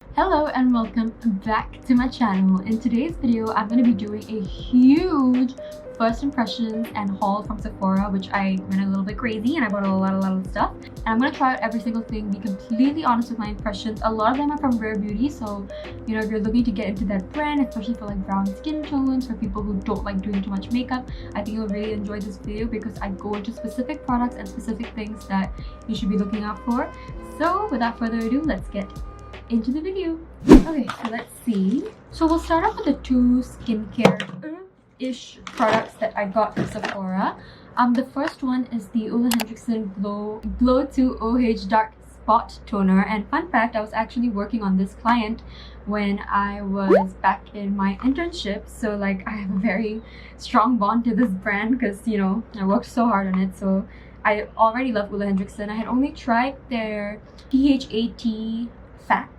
Hello and welcome back to my channel. In today's video, I'm going to be doing a huge first impressions and haul from Sephora, which I went a little bit crazy and I bought a lot of stuff. And I'm going to try out every single thing, be completely honest with my impressions. A lot of them are from Rare Beauty, so you know, if you're looking to get into that brand, especially for like brown skin tones, for people who don't like doing too much makeup, I think you'll really enjoy this video because I go into specific products and specific things that you should be looking out for. So without further ado, let's get into the video. Okay, so let's see. So we'll start off with the two skincare-ish products that I got from Sephora. The first one is the HENRIKSEN Glow 2 OH Dark Spot Toner. And fun fact, I was actually working on this client when I was back in my internship. So like I have a very strong bond to this brand because, you know, I worked so hard on it. So I already love HENRIKSEN. I had only tried their PHAT Fat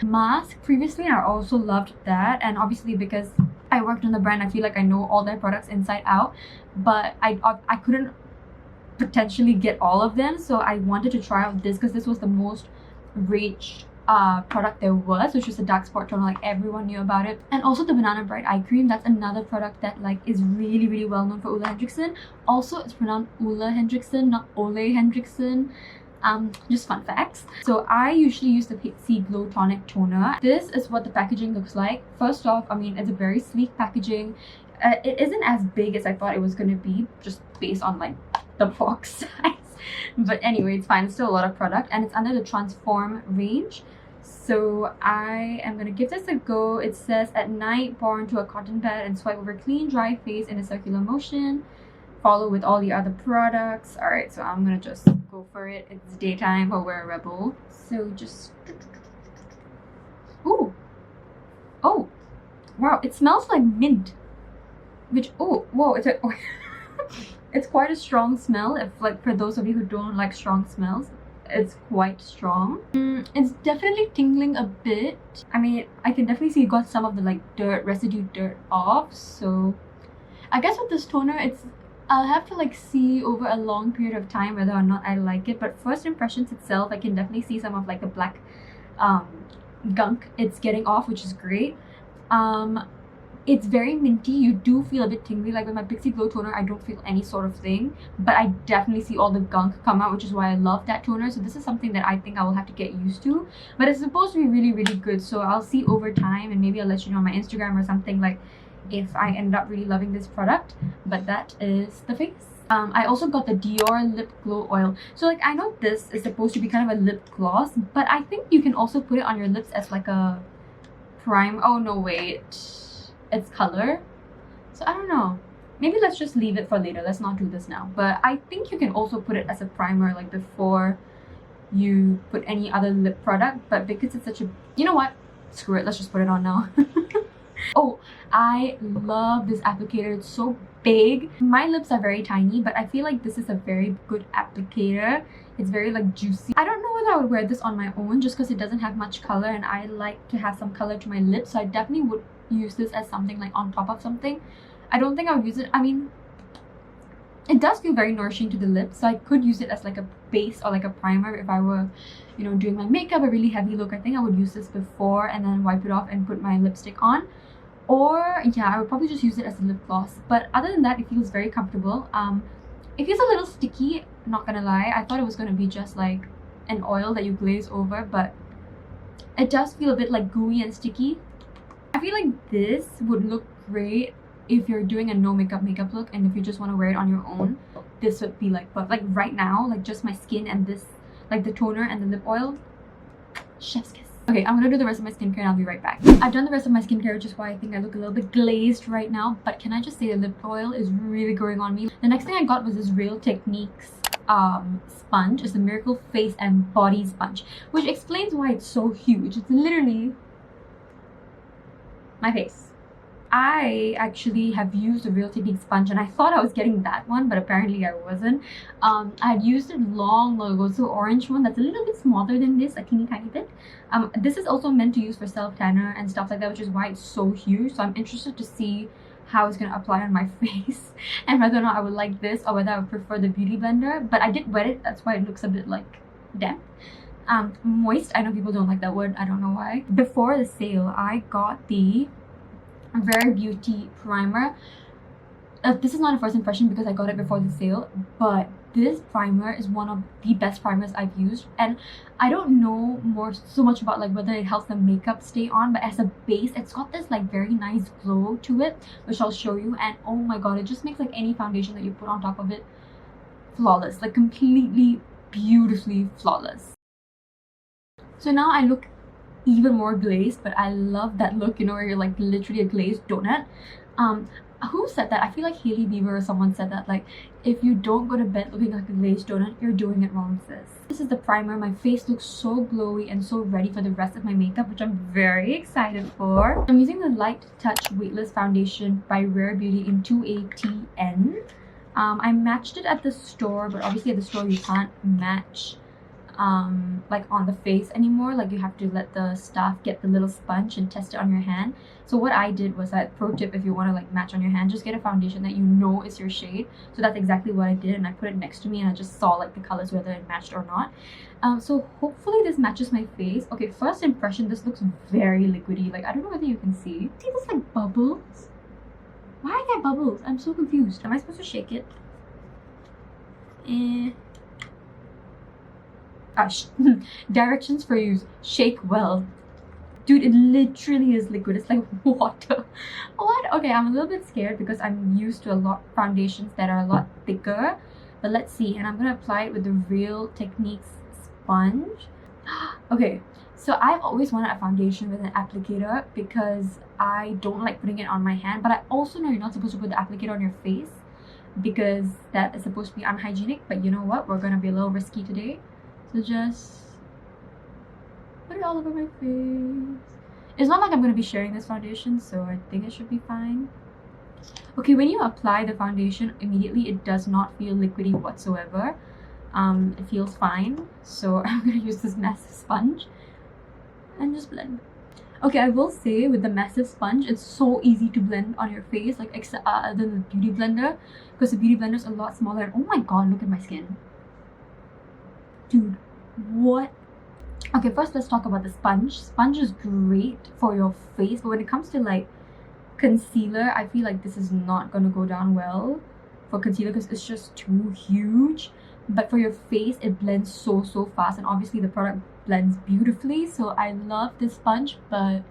mask previously and I also loved that, and obviously because I worked on the brand I feel like I know all their products inside out, but I couldn't potentially get all of them, so I wanted to try out this because this was the most raged product there was, which was a dark spot toner. Like everyone knew about it. And also the Banana Bright Eye Cream, that's another product that like is really well known for HENRIKSEN. Also it's pronounced HENRIKSEN, not HENRIKSEN. Just fun facts. So I usually use the Pixie Glow Tonic Toner. This is what the packaging looks like. First off, I mean, it's a very sleek packaging. It isn't as big as I thought it was going to be, just based on like the box size. But anyway, it's fine. It's still a lot of product and it's under the Transform range. So I am going to give this a go. It says, at night, pour into a cotton pad and swipe over clean, dry face in a circular motion. Follow with all the other products. Alright, so I'm gonna just go for it. It's daytime, but we're a rebel. So just... Ooh! Oh! Wow, it smells like mint. Which, oh, whoa, it's a... It's quite a strong smell. If like, for those of you who don't like strong smells, it's quite strong. It's definitely tingling a bit. I mean, I can definitely see it got some of the like residue dirt off. So I guess with this toner, I'll have to like see over a long period of time whether or not I like it, but first impressions itself, I can definitely see some of like the black gunk it's getting off, which is great. It's very minty. You do feel a bit tingly. Like with my Pixie Glow toner, I don't feel any sort of thing, but I definitely see all the gunk come out, which is why I love that toner. So this is something that I think I will have to get used to, but it's supposed to be really good. So I'll see over time and maybe I'll let you know on my Instagram or something, like if I end up really loving this product. But that is the face. I also got the Dior Lip Glow Oil. So like I know this is supposed to be kind of a lip gloss, but I think you can also put it on your lips as like a prime. Oh no, wait, it's color. So I don't know, maybe let's just leave it for later. Let's not do this now. But I think you can also put it as a primer like before you put any other lip product, but because it's such a, you know what, screw it, let's just put it on now. Oh, I love this applicator. It's so big. My lips are very tiny, but I feel like this is a very good applicator. It's very like juicy. I don't know whether I would wear this on my own just because it doesn't have much color and I like to have some color to my lips, so I definitely would use this as something like on top of something. I don't think I would use it, I mean, it does feel very nourishing to the lips, so I could use it as like a base or like a primer if I were, you know, doing my makeup, a really heavy look. I think I would use this before and then wipe it off and put my lipstick on. Or yeah, I would probably just use it as a lip gloss. But other than that, it feels very comfortable. It feels a little sticky, not gonna lie. I thought it was gonna be just like an oil that you glaze over, but it does feel a bit like gooey and sticky. I feel like this would look great if you're doing a no makeup look, and if you just want to wear it on your own, this would be like, but like right now, like just my skin and this, like the toner and the lip oil, chef's kiss. Okay, I'm gonna do the rest of my skincare and I'll be right back. I've done the rest of my skincare, which is why I think I look a little bit glazed right now, but can I just say the lip oil is really growing on me. The next thing I got was this Real Techniques sponge. It's the Miracle Face and Body Sponge, which explains why it's so huge. It's literally my face. I actually have used a Real Techniques sponge and I thought I was getting that one, but apparently I wasn't. I had used it long ago. It's the orange one that's a little bit smaller than this, a teeny tiny bit. This is also meant to use for self-tanner and stuff like that, which is why it's so huge. So I'm interested to see how it's going to apply on my face and whether or not I would like this or whether I would prefer the Beauty Blender. But I did wet it, that's why it looks a bit like damp. Moist. I know people don't like that word. I don't know why. Before the sale, I got the Rare Beauty primer. This is not a first impression because I got it before the sale, but this primer is one of the best primers I've used, and I don't know so much about like whether it helps the makeup stay on, but as a base it's got this like very nice glow to it, which I'll show you, and oh my god, it just makes like any foundation that you put on top of it flawless, like completely beautifully flawless. So now I look even more glazed, but I love that look, you know, where you're like literally a glazed donut. Who said that? I feel like Hailey Bieber or someone said that, like, if you don't go to bed looking like a glazed donut, you're doing it wrong, sis. This is the primer. My face looks so glowy and so ready for the rest of my makeup, which I'm very excited for. I'm using the Light Touch Weightless Foundation by Rare Beauty in 2ATN. I matched it at the store, but obviously at the store you can't match like on the face anymore. Like, you have to let the staff get the little sponge and test it on your hand. So what I did was that, pro tip, if you want to like match on your hand, just get a foundation that you know is your shade. So that's exactly what I did, and I put it next to me and I just saw like the colors, whether it matched or not. So hopefully this matches my face. Okay, first impression, this looks very liquidy. Like, I don't know whether you can see this like bubbles. Why are there bubbles? I'm so confused. Am I supposed to shake it? Directions for use: shake well. Dude, it literally is liquid. It's like water. What? Okay, I'm a little bit scared because I'm used to a lot foundations that are a lot thicker. But let's see. And I'm gonna apply it with the Real Techniques sponge. Okay, so I've always wanted a foundation with an applicator because I don't like putting it on my hand. But I also know you're not supposed to put the applicator on your face because that is supposed to be unhygienic. But you know what? We're gonna be a little risky today. So just put it all over my face. It's not like I'm going to be sharing this foundation, so I think it should be fine. Okay, when you apply the foundation, immediately it does not feel liquidy whatsoever. It feels fine. So I'm going to use this massive sponge and just blend. Okay, I will say with the massive sponge, it's so easy to blend on your face, like other than the beauty blender, because the beauty blender is a lot smaller. And oh my god, look at my skin. Dude, what? Okay, first let's talk about the sponge. Sponge is great for your face, but when it comes to like concealer, I feel like this is not gonna go down well for concealer because it's just too huge. But for your face, it blends so fast, and obviously the product blends beautifully. So I love this sponge, but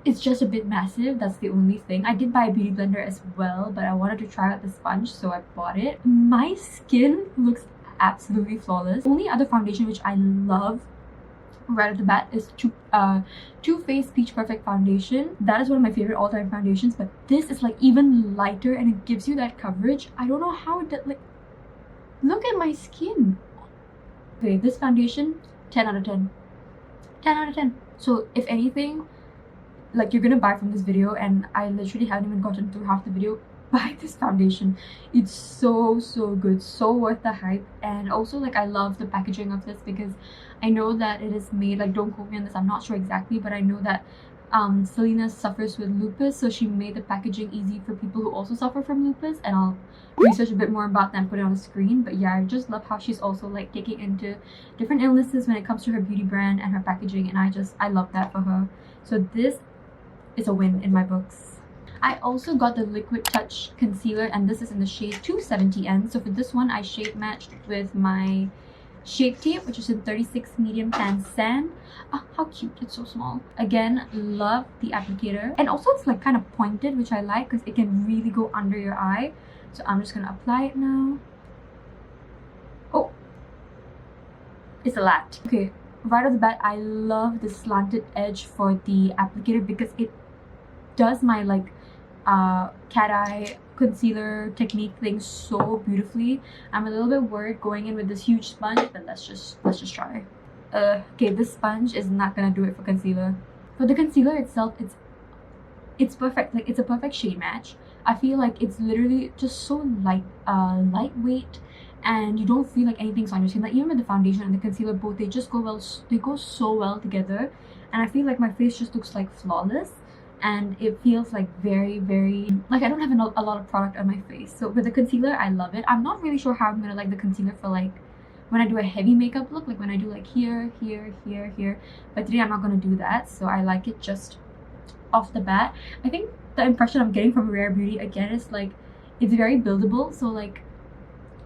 it's just a bit massive. That's the only thing. I did buy a beauty blender as well, but I wanted to try out the sponge, so I bought it. My skin looks absolutely flawless. The only other foundation which I love right off the bat is Too Faced Peach Perfect foundation. That is one of my favorite all-time foundations, but this is like even lighter and it gives you that coverage. I don't know how it did, like, look at my skin. Okay, this foundation, 10 out of 10. 10 out of 10. So if anything, like, you're gonna buy from this video, and I literally haven't even gotten through half the video, buy this foundation. It's so good, so worth the hype. And also, like, I love the packaging of this because I know that it is made, like, don't quote me on this, I'm not sure exactly, but I know that Selena suffers with lupus, so she made the packaging easy for people who also suffer from lupus, and I'll research a bit more about that and put it on the screen. But yeah, I just love how she's also like taking into different illnesses when it comes to her beauty brand and her packaging, and I love that for her. So this is a win in my books. I also got the Liquid Touch concealer, and this is in the shade 270N. So for this one, I shade matched with my Shape Tape, which is in 36 Medium Tan Sand. Oh, how cute, it's so small. Again, love the applicator. And also it's like kind of pointed, which I like because it can really go under your eye. So I'm just gonna apply it now. Oh, it's a lot. Okay, right off the bat, I love the slanted edge for the applicator because it does my like cat eye concealer technique thing so beautifully. I'm a little bit worried going in with this huge sponge, but let's just try. Okay, this sponge is not gonna do it for concealer. For the concealer itself, it's perfect. Like, it's a perfect shade match. I feel like it's literally just so lightweight, and you don't feel like anything's on your skin. Like, even with the foundation and the concealer, both, they just go well. They go so well together, and I feel like my face just looks like flawless. And it feels like very like I don't have a lot of product on my face. So with the concealer, I love it. I'm not really sure how I'm gonna like the concealer for like when I do a heavy makeup look, like when I do like here, here, here, here. But today I'm not going to do that, so I like it just off the bat. I think the impression I'm getting from Rare Beauty again is like it's very buildable, so like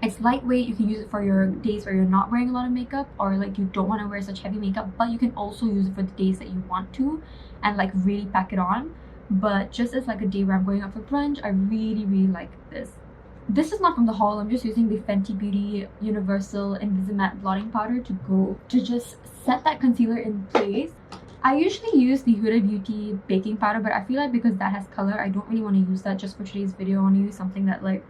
it's lightweight. You can use it for your days where you're not wearing a lot of makeup, or like you don't want to wear such heavy makeup, but you can also use it for the days that you want to and like really pack it on. But just as like a day where I'm going out for brunch, I really like this. This is not from the haul. I'm just using the Fenty Beauty Universal Invisimatte blotting powder to just set that concealer in place. I usually use the Huda Beauty baking powder, but I feel like because that has color, I don't really want to use that just for today's video. I want to use something that like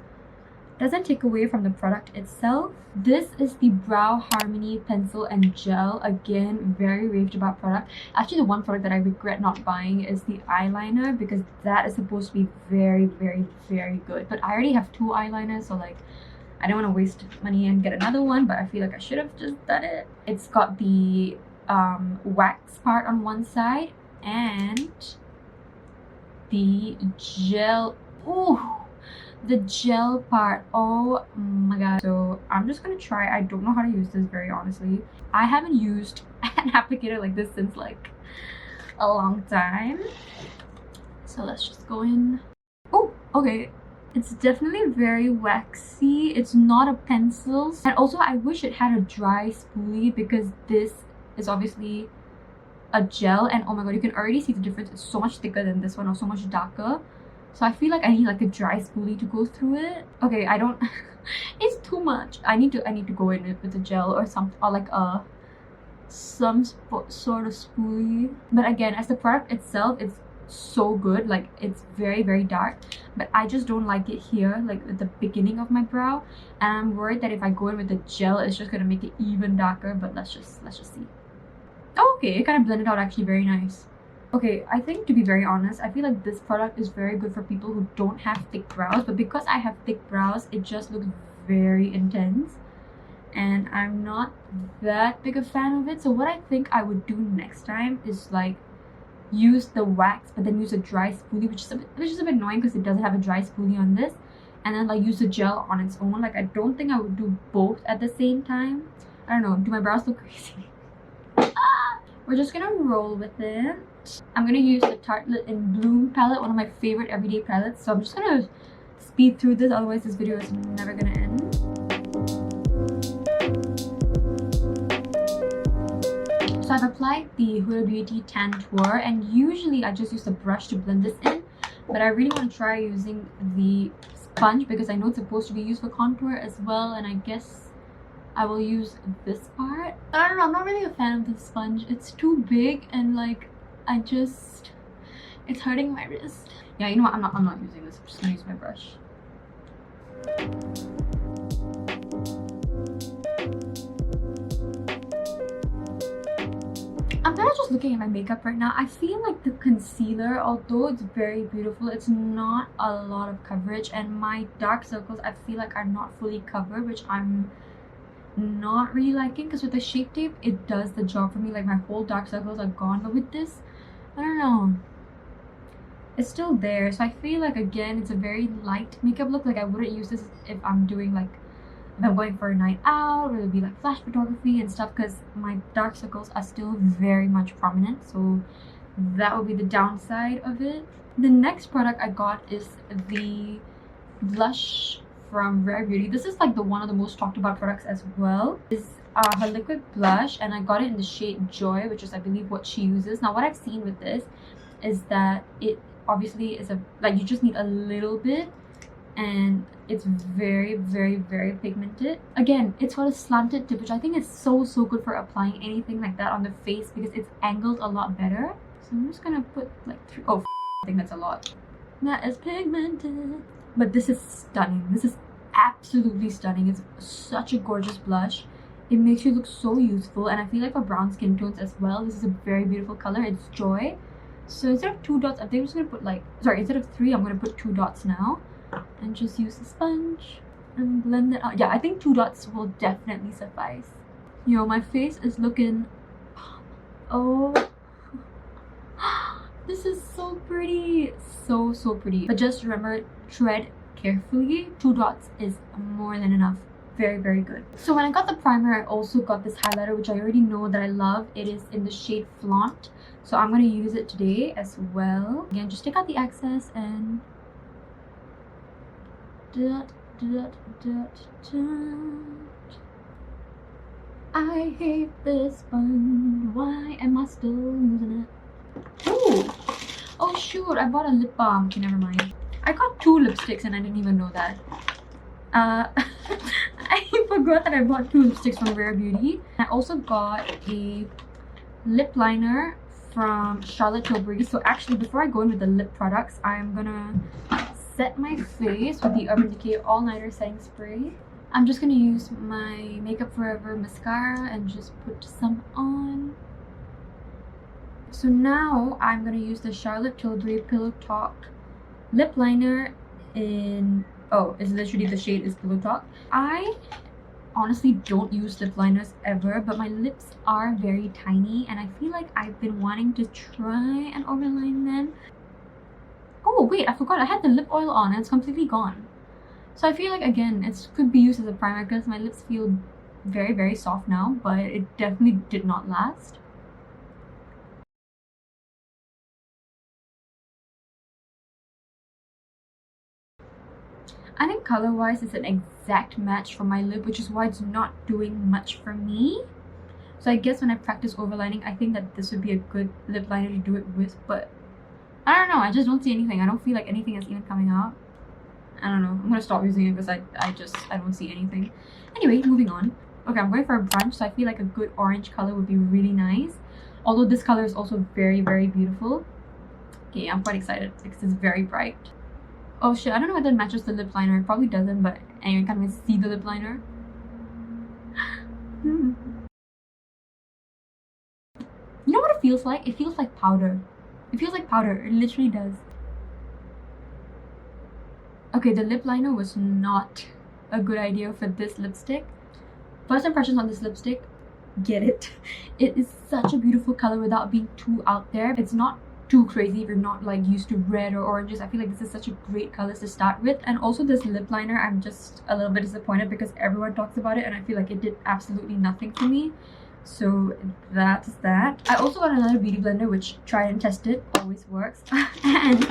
doesn't take away from the product itself. This is the Brow Harmony Pencil and Gel. Again, very raved about product. Actually, the one product that I regret not buying is the eyeliner, because that is supposed to be very good. But I already have 2 eyeliners, so like I don't want to waste money and get another one, but I feel like I should have just done it. It's got the wax part on one side and the gel. Ooh, the gel part. Oh my god. So I'm just gonna try. I don't know how to use this, very honestly. I haven't used an applicator like this since like a long time. So let's just go in. Oh, okay. It's definitely very waxy. It's not a pencil. And also I wish it had a dry spoolie, because this is obviously a gel, and oh my god, you can already see the difference. It's so much thicker than this one, or so much darker. So I feel like I need like a dry spoolie to go through it. Okay, I don't it's too much. I need to go in it with a gel or something, or like some sort of spoolie. But again, as the product itself, it's so good. Like it's very dark, but I just don't like it here, like at the beginning of my brow, and I'm worried that if I go in with the gel, it's just gonna make it even darker. But let's just see. Oh, okay, it kind of blended out actually very nice. Okay, I think, to be very honest, I feel like this product is very good for people who don't have thick brows, but because I have thick brows, it just looks very intense, and I'm not that big a fan of it. So what I think I would do next time is like use the wax, but then use a dry spoolie, which is a bit annoying because it doesn't have a dry spoolie on this, and then like use the gel on its own. Like I don't think I would do both at the same time. I don't know, do my brows look crazy? We're just gonna roll with it. I'm gonna use the Tartelette in Bloom palette, one of my favorite everyday palettes. So I'm just gonna speed through this, otherwise this video is never gonna end. So I've applied the Huda Beauty Tan Tour, and usually I just use the brush to blend this in, but I really want to try using the sponge because I know it's supposed to be used for contour as well, and I guess I will use this part. I don't know, I'm not really a fan of this sponge. It's too big, and like it's hurting my wrist. Yeah, you know what, I'm not using this. I'm just gonna use my brush. I'm kind of just looking at my makeup right now. I feel like the concealer, although it's very beautiful, it's not a lot of coverage, and my dark circles I feel like are not fully covered, which I'm not really liking, because with the Shape Tape it does the job for me. Like my whole dark circles are gone, but with this, I don't know, it's still there. So I feel like, again, it's a very light makeup look. Like I wouldn't use this if I'm doing like, if I'm going for a night out, or it'll be like flash photography and stuff, because my dark circles are still very much prominent. So that would be the downside of it. The next product I got is the blush from Rare Beauty. This is like one of the most talked about products as well. This is her liquid blush, and I got it in the shade Joy, which is I believe what she uses. Now what I've seen with this is that it obviously is like you just need a little bit, and it's very pigmented. Again, it's got a slanted tip, which I think is so good for applying anything like that on the face, because it's angled a lot better. So I'm just gonna put like 3. Oh, I think that's a lot. That is pigmented. But this is stunning. This is absolutely stunning. It's such a gorgeous blush. It makes you look so youthful, and I feel like for brown skin tones as well, this is a very beautiful color. It's Joy. So instead of 2 dots, I think I'm just gonna put like, sorry, instead of 3, I'm gonna put 2 dots now, and just use the sponge and blend it out. Yeah, I think 2 dots will definitely suffice. Yo, my face is looking, oh, this is so pretty. So pretty. But just remember, tread carefully. 2 dots is more than enough. very, very good. So when I got the primer, I also got this highlighter, which I already know that I love. It is in the shade Flaunt. So I'm going to use it today as well. Again, just take out the excess and... I hate this sponge. Why am I still using it? Ooh! Oh shoot, I bought a lip balm. Okay, never mind. I got 2 lipsticks and I didn't even know that. I forgot that I bought 2 lipsticks from Rare Beauty. I also got a lip liner from Charlotte Tilbury. So actually, before I go in with the lip products, I'm gonna set my face with the Urban Decay All Nighter Setting Spray. I'm just gonna use my Makeup Forever mascara and just put some on. So now I'm gonna use the Charlotte Tilbury Pillow Talk lip liner in... oh, it's literally the shade is Pillow Talk. I honestly don't use lip liners ever, but my lips are very tiny and I feel like I've been wanting to try and overline them. Oh wait, I forgot I had the lip oil on and it's completely gone. So I feel like, again, it could be used as a primer because my lips feel very, very soft now, but it definitely did not last. I think color-wise it's an exact match for my lip, which is why it's not doing much for me. So I guess when I practice overlining, I think that this would be a good lip liner to do it with, but I don't know, I just don't see anything. I don't feel like anything is even coming out. I don't know, I'm gonna stop using it because I don't see anything. Anyway, moving on. Okay, I'm going for a brunch, so I feel like a good orange color would be really nice. Although this color is also very, very beautiful. Okay, I'm quite excited because it's very bright. Oh shit, I don't know whether it matches the lip liner. It probably doesn't, but anyway, can't even see the lip liner. You know what it feels like? It feels like powder. It feels like powder. It literally does. Okay, the lip liner was not a good idea for this lipstick. First impressions on this lipstick, get it. It is such a beautiful color without being too out there. It's not too crazy if you're not like used to red or oranges. I feel like this is such a great color to start with. And also this lip liner, I'm just a little bit disappointed because everyone talks about it and I feel like it did absolutely nothing for me. So that's that. I also got another beauty blender, which tried and tested, always works. And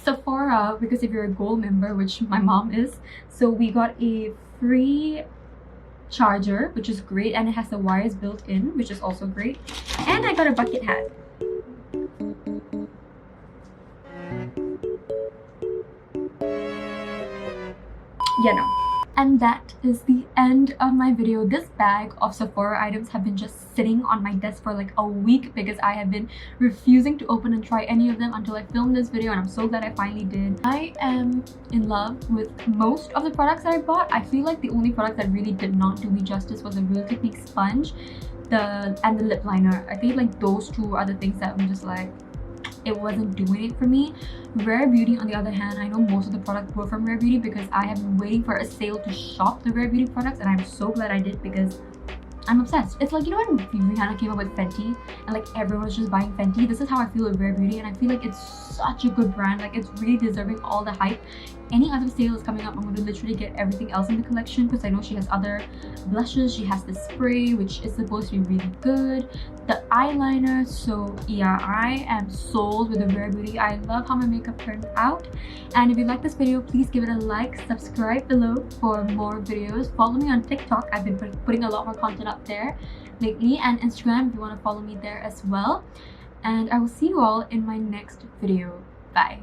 Sephora, because if you're a gold member, which my mom is, so we got a free charger, which is great, and it has the wires built in, which is also great. And I got a bucket hat. Yeah, no. And that is the end of my video. This bag of Sephora items have been just sitting on my desk for like a week because I have been refusing to open and try any of them until I filmed this video, and I'm so glad I finally did. I am in love with most of the products that I bought. I feel like the only product that really did not do me justice was the Real Technique sponge and the lip liner. I think like those two are the things that I'm just like, it wasn't doing it for me. Rare Beauty, on the other hand, I know most of the products were from Rare Beauty because I have been waiting for a sale to shop the Rare Beauty products, and I'm so glad I did because I'm obsessed. It's like, you know when Rihanna came up with Fenty and like everyone was just buying Fenty? This is how I feel with Rare Beauty, and I feel like it's such a good brand. Like it's really deserving all the hype. Any other sale is coming up, I'm going to literally get everything else in the collection because I know she has other blushes. She has the spray, which is supposed to be really good. The eyeliner. So yeah, I am sold with the Rare Beauty. I love how my makeup turned out. And if you like this video, please give it a like, subscribe below for more videos. Follow me on TikTok. I've been putting a lot more content up there lately, and Instagram if you want to follow me there as well. And I will see you all in my next video. Bye.